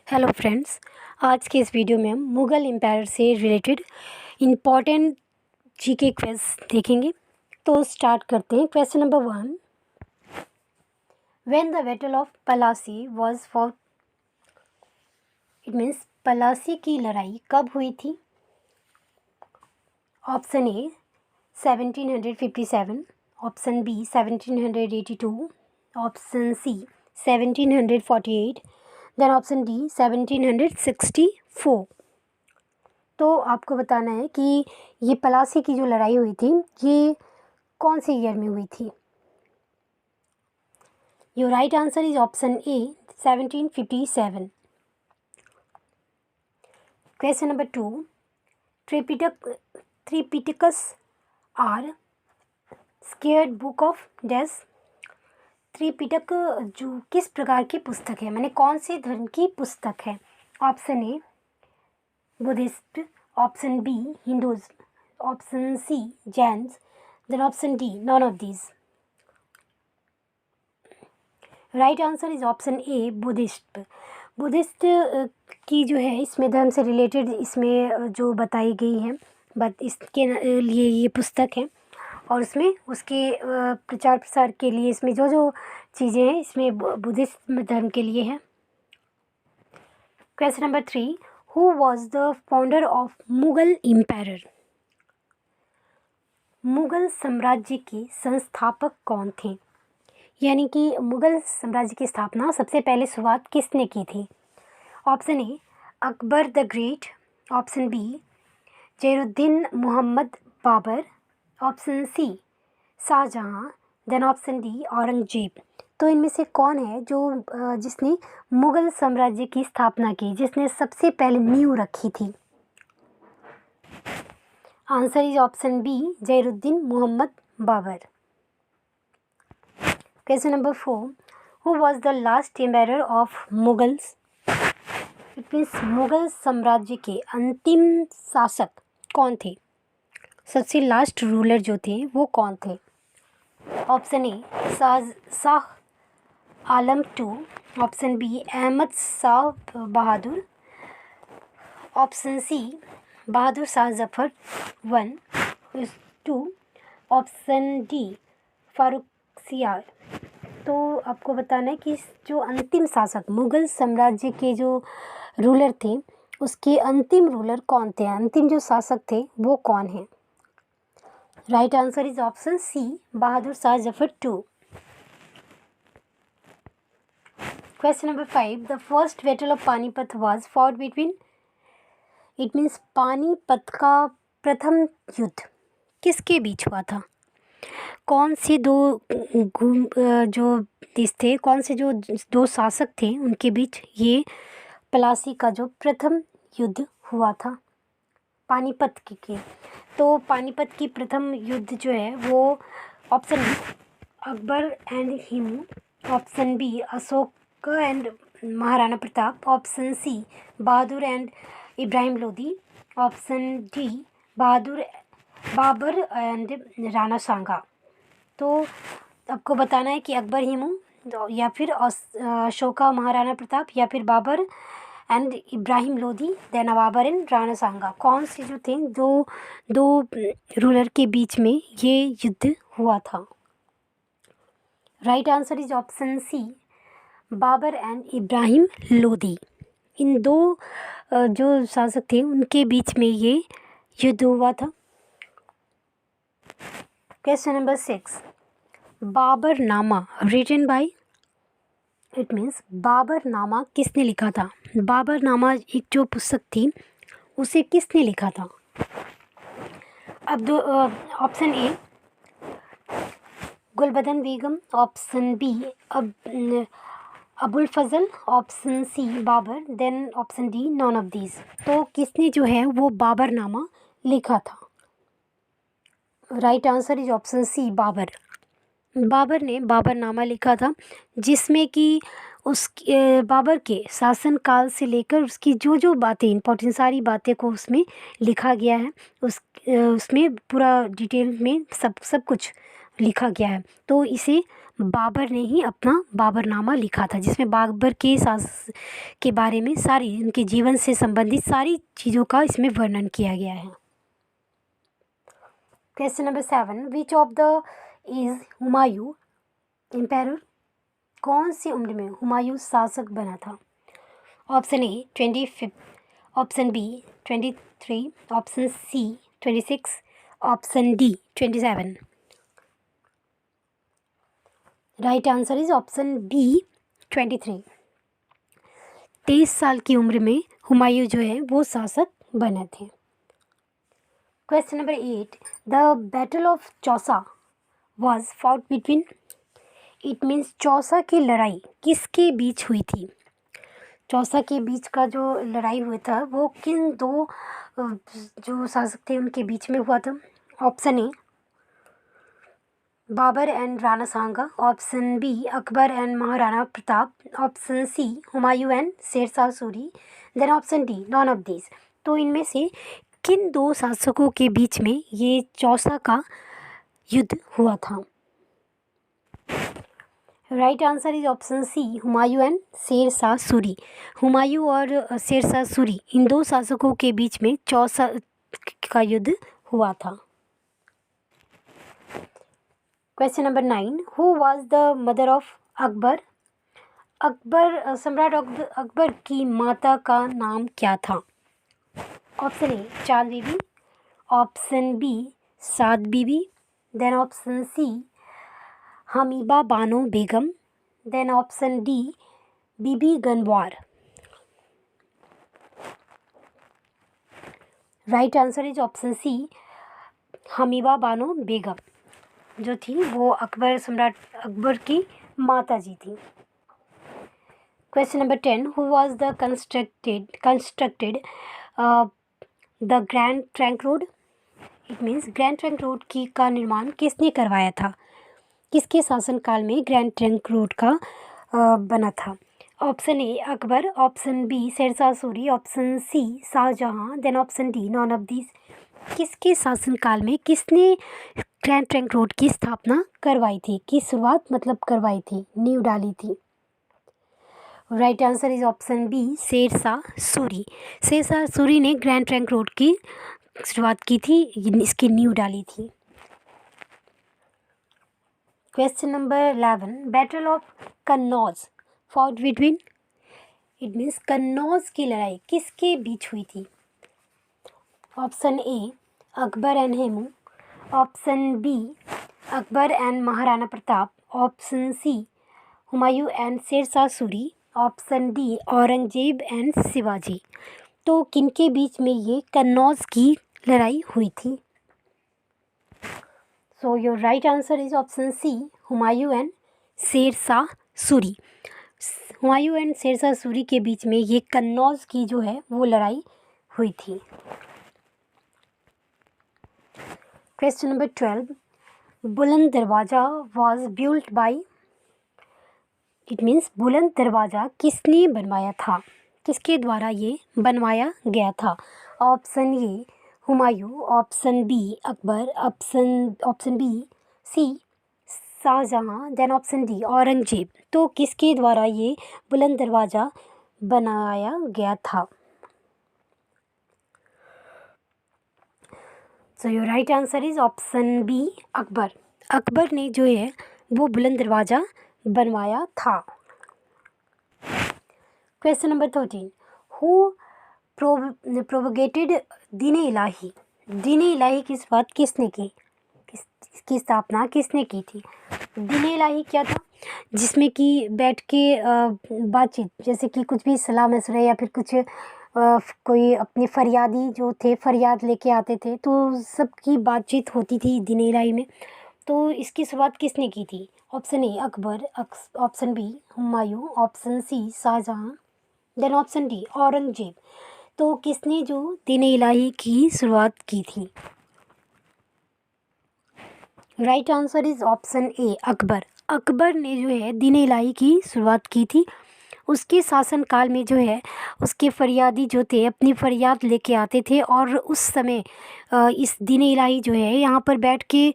Hello friends, आज के इस वीडियो में हम मुग़ल एम्पायर से रिलेटेड इम्पॉर्टेंट जीके क्विज देखेंगे। तो स्टार्ट करते हैं। Question number 1, when the battle of Plassey was fought, it means Plassey की लड़ाई कब हुई थी? Option A 1757, option B 1782, option C 1748, then option D 1764। तो आपको बताना है कि ये पलासी की जो लड़ाई हुई थी ये कौन से ईयर में हुई थी। Your right answer is option A 1757। Question number 2, Tripitakas are sacred book of dash. Tripitaka जो किस प्रकार की पुस्तक है, माने कौन से धर्म की पुस्तक है? Option A Buddhist, option B Hindus, option C Jains, then option D none of these. Right answer is option A Buddhist. Buddhist की जो है इसमें धर्म से रिलेटेड इसमें जो बताई गई है, बट इसके लिए ये पुस्तक है और उसमें उसके प्रचार प्रसार के लिए इसमें जो जो चीज़ें हैं इसमें बुद्धिस्ट धर्म के लिए है। Question number 3, who was the founder of Mughal empire? Mughal साम्राज्य के संस्थापक कौन थे? यानी कि मुग़ल साम्राज्य की स्थापना सबसे पहले शुरुआत किसने की थी? Option A Akbar the great, option B Zainuddin Mohammad Babur, option C Shahjahan, then option D Aurangzeb. तो इनमें से कौन है जो जिसने मुग़ल साम्राज्य की स्थापना की, जिसने सबसे पहले नींव रखी थी? Answer is option B Zainuddin Mohammad Babur. Question number 4, who was the last empire of Mughals? It means Mughal साम्राज्य के अंतिम शासक कौन थे? सबसे लास्ट रूलर जो थे वो कौन थे? Option A Shah Alam 2, option B Ahmad Shah Bahadur, option C Bahadur Shah Zafar 1 2, option D Farrukhsiyar. तो आपको बताना है कि जो अंतिम शासक मुग़ल साम्राज्य के जो रूलर थे उसके अंतिम रूलर कौन थे, अंतिम जो शासक थे वो कौन है? Right answer is option C Bahadur Shah Zafar 2। Question number 5, the first battle of Panipat was fought between, it means Panipat का प्रथम युद्ध किसके बीच हुआ था? कौन से दो जो देश थे, कौन से जो दो शासक थे उनके बीच ये पलासी का जो प्रथम युद्ध हुआ था पानीपत के? तो पानीपत की प्रथम युद्ध जो है वो option B Akbar and Hemu, option B Ashoka and Maharana Pratap, option C Bahadur and Ibrahim Lodi, option D Babur and Rana Sanga. तो आपको बताना है कि अकबर हिमू या फिर अशोका महाराणा प्रताप या फिर Babur and Ibrahim Lodi, then Babur and Rana Sanga, कौन से जो थे दो रूलर के बीच में ये युद्ध हुआ था? Right answer is option C Babur and Ibrahim Lodi. इन दो जो शासक थे उनके बीच में ये युद्ध हुआ था। Question number 6, Baburnama written by, it means Baburnama किसने लिखा था? बाबरनामा एक जो पुस्तक थी उसे किसने लिखा था? अब दो option A Gulbadan Begum, option B Abul Fazal, option C Babur, then option D none of these. तो किसने जो है वो बाबरनामा लिखा था? Right answer is option C Babur. Babur ने बाबरनामा लिखा था जिसमें कि उस बाबर के शासनकाल से लेकर उसकी जो जो बातें इंपॉर्टेंट सारी बातें को उसमें लिखा गया है। उसमें पूरा डिटेल में सब कुछ लिखा गया है। तो इसे बाबर ने ही अपना बाबरनामा लिखा था, जिसमें बाबर के के बारे में सारी उनके जीवन से संबंधित सारी चीज़ों का इसमें वर्णन किया गया है। Question number 7, which of the is Humayun empire? कौन सी उम्र में हुमायूं शासक बना था? Option A 25, option B 23, option C 26, option D 27। Right answer is option B 23। 23 साल की उम्र में हुमायूं जो है वो शासक बने थे। Question number 8, the battle of Chausa was fought between? It means Chausa की लड़ाई किसके बीच हुई थी? चौसा के बीच का जो लड़ाई हुआ था वो किन दो जो शासक थे उनके बीच में हुआ था? Option A Babur and Rana Sanga, option B Akbar and Maharana Pratap, option C Humayun and Sher Shah Suri, then option D none of this. तो इनमें से किन दो शासकों के बीच में ये चौसा का युद्ध हुआ था? Right answer is option C Humayun and Sher Shah Suri. Humayun और शेरशाह सूरी इन दो शासकों के बीच में चौसा का युद्ध हुआ था। Question number 9, who was the mother of Akbar? सम्राट अकबर की माता का नाम क्या था? Option A Chand Bibi, option B Saad Bibi, then option C Hamida Bano Begum, then option D Bibi Ganwar. Right answer is option C Hamida Bano Begum जो थी वो सम्राट अकबर की माता जी थी। Question number 10, who was the constructed the Grand Trunk Road? It means Grand Trunk Road का निर्माण किसने करवाया था? किसके शासनकाल में ग्रैंड ट्रंक रोड का बना था? Option A Akbar, option B Shershah Suri, option C Shahjahan, then option D none of this. किसके शासनकाल में किसने ग्रैंड ट्रंक रोड की स्थापना करवाई थी, की शुरुआत मतलब करवाई थी, नींव डाली थी? Right answer is option B Shershah Suri. Shershah Suri ने ग्रैंड ट्रंक रोड की शुरुआत की थी, इसकी नींव डाली थी। Question number 11, battle of Kannauj fought between? It means Kannauj की लड़ाई किसके बीच हुई थी? Option A Akbar and Hemu, option B Akbar and Maharana Pratap, option C Humayun and Sher Shah Suri, option D Aurangzeb and Shivaji. तो किनके बीच में ये कन्नौज की लड़ाई हुई थी? So your right answer is option C Humayun and Sher Shah Suri. Humayun and Sher Shah Suri के बीच में ये कन्नौज की जो है वो लड़ाई हुई थी। क्वेश्चन नंबर 12, बुलंद दरवाज़ा was built by? It means बुलंद दरवाज़ा किसने बनवाया था, किसके द्वारा ये बनवाया गया था? Option A Humayun, option B Akbar, option B C Shahjahan, then option D Aurangzeb. तो किसके द्वारा ये बुलंद दरवाज़ा बनाया गया था? So your right answer is option B Akbar. Akbar ने जो है वो बुलंद दरवाज़ा बनवाया था। क्वेश्चन नंबर 13, हु प्रोपगेटेड दीन इलाही? दीन इलाही की बात किसने की, इसकी स्थापना किसने की थी? दीन इलाही क्या था? जिसमें कि बैठ के बातचीत, जैसे कि कुछ भी सलाह मशवरे या फिर कुछ कोई अपने फरियादी जो थे फरियाद लेके आते थे तो सबकी बातचीत होती थी दीन इलाही में। तो इसकी शुरुआत किसने की थी? Option A Akbar, option B Humayun, option C Shahjahan, then option D Aurangzeb. तो किसने जो दीन इलाही की शुरुआत की थी? Right answer is option A Akbar. Akbar ने जो है दीन इलाही की शुरुआत की थी। उसके शासनकाल में जो है उसके फरियादी जो थे अपनी फरियाद लेके आते थे और उस समय इस दीन इलाही जो है यहाँ पर बैठ के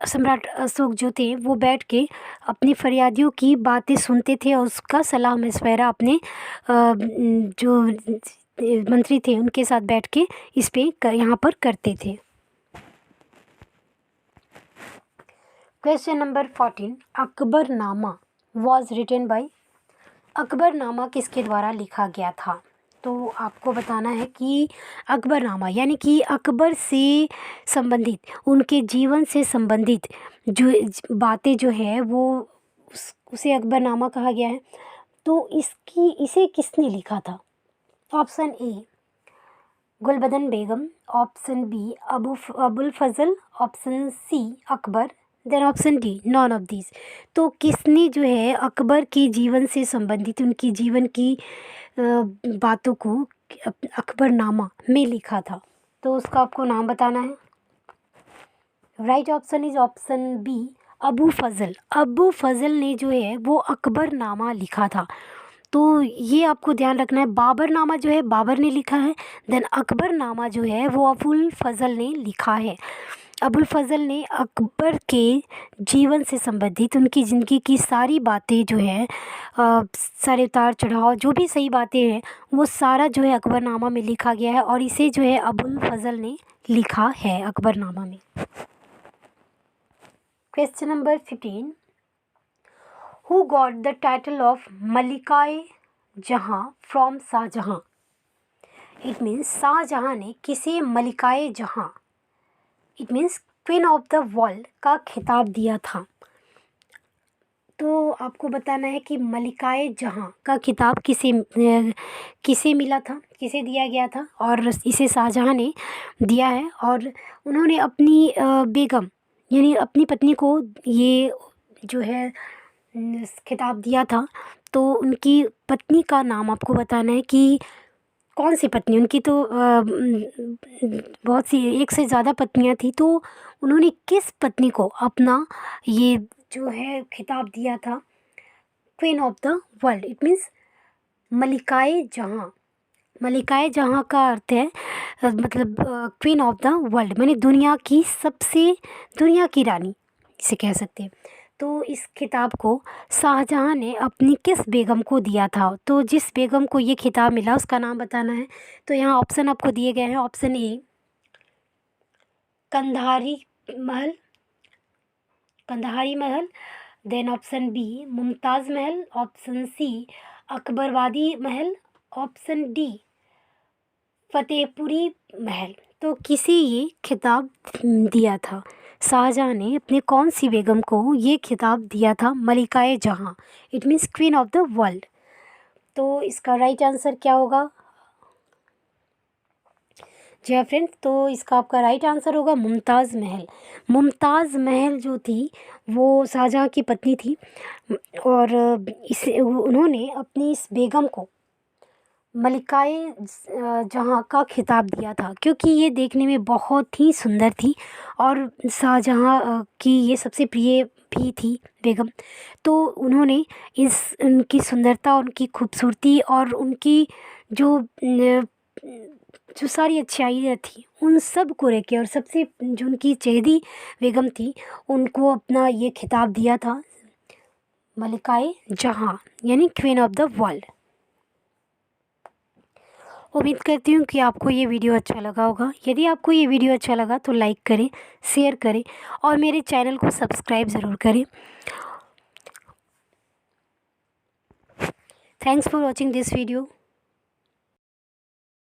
सम्राट अशोक जो थे वो बैठ के अपनी फरियादियों की बातें सुनते थे और उसका सलाह मशवरा अपने जो मंत्री थे उनके साथ बैठ के इस पे यहाँ पर करते थे। Question number 14, Akbarnama was written by. Akbarnama किसके द्वारा लिखा गया था? तो आपको बताना है कि अकबरनामा यानी कि अकबर से संबंधित, उनके जीवन से संबंधित जो बातें जो है वो उसे अकबरनामा कहा गया है। तो इसे किसने लिखा था? Option A Gulbadan Begum, option B Abul Fazal, option C Akbar, then option D none of this. तो किसने जो है अकबर के जीवन से संबंधित उनकी जीवन की बातों को अकबरनामा में लिखा था? तो उसका आपको नाम बताना है। Right option is option B Abu Fazal. Abu Fazal ने जो है वो अकबरनामा लिखा था। तो ये आपको ध्यान रखना है, बाबरनामा जो है बाबर ने लिखा है, देन अकबरनामा जो है वो अबुल फजल ने लिखा है। अबुल फजल ने अकबर के जीवन से संबंधित उनकी ज़िंदगी की सारी बातें जो है सारे उतार चढ़ाव जो भी सही बातें हैं वो सारा जो है अकबरनामा में लिखा गया है और इसे जो है अबुल फजल ने लिखा है अकबरनामा में। Question number 15, who got the title of Malika e Jahan from Shahjahan? It means Shahjahan ने किसे Malika e Jahan, it means queen of the world का खिताब दिया था? तो आपको बताना है कि मलिकाए जहाँ का खिताब किसे मिला था, किसे दिया गया था, और इसे शाहजहाँ ने दिया है। और उन्होंने अपनी बेगम यानी अपनी पत्नी को ये जो है खिताब दिया था। तो उनकी पत्नी का नाम आपको बताना है कि कौन सी पत्नी, उनकी तो बहुत सी एक से ज़्यादा पत्नियां थी, तो उन्होंने किस पत्नी को अपना ये जो है खिताब दिया था queen of the world? It means Malika e Jahan. Malika e जहाँ का अर्थ है मतलब क्वीन ऑफ द वर्ल्ड माने दुनिया की रानी इसे कह सकते हैं। तो इस खिताब को शाहजहाँ ने अपनी किस बेगम को दिया था? तो जिस बेगम को ये खिताब मिला उसका नाम बताना है। तो यहाँ ऑप्शन आपको दिए गए हैं। Option A Kandhari Mahal, then option B Mumtaz Mahal, option C अकबरवादी Mahal, option D Fatehpuri महल। तो किसे ये खिताब दिया था? शाहजहाँ ने अपने कौन सी बेगम को ये खिताब दिया था मलिकाए Jahan, it means queen of the world? तो इसका राइट आंसर क्या होगा? जी हाँ फ्रेंड्स, तो इसका आपका राइट आंसर होगा मुमताज़ महल। मुमताज़ महल जो थी वो शाहजहाँ की पत्नी थी और उन्होंने अपनी इस बेगम को मलिकाए जहाँ का खिताब दिया था क्योंकि ये देखने में बहुत ही सुंदर थी और शाहजहाँ की ये सबसे प्रिय भी थी बेगम। तो उन्होंने उनकी सुंदरता, उनकी खूबसूरती और उनकी जो सारी अच्छाइयाँ थी उन सब को रख के और सबसे जो उनकी चहेती बेगम थी उनको अपना ये खिताब दिया था मलिकाए जहाँ यानी क्वीन ऑफ द वर्ल्ड। उम्मीद करती हूँ कि आपको ये वीडियो अच्छा लगा होगा। यदि आपको ये वीडियो अच्छा लगा तो लाइक करें, शेयर करें और मेरे चैनल को सब्सक्राइब ज़रूर करें। Thanks for watching this video.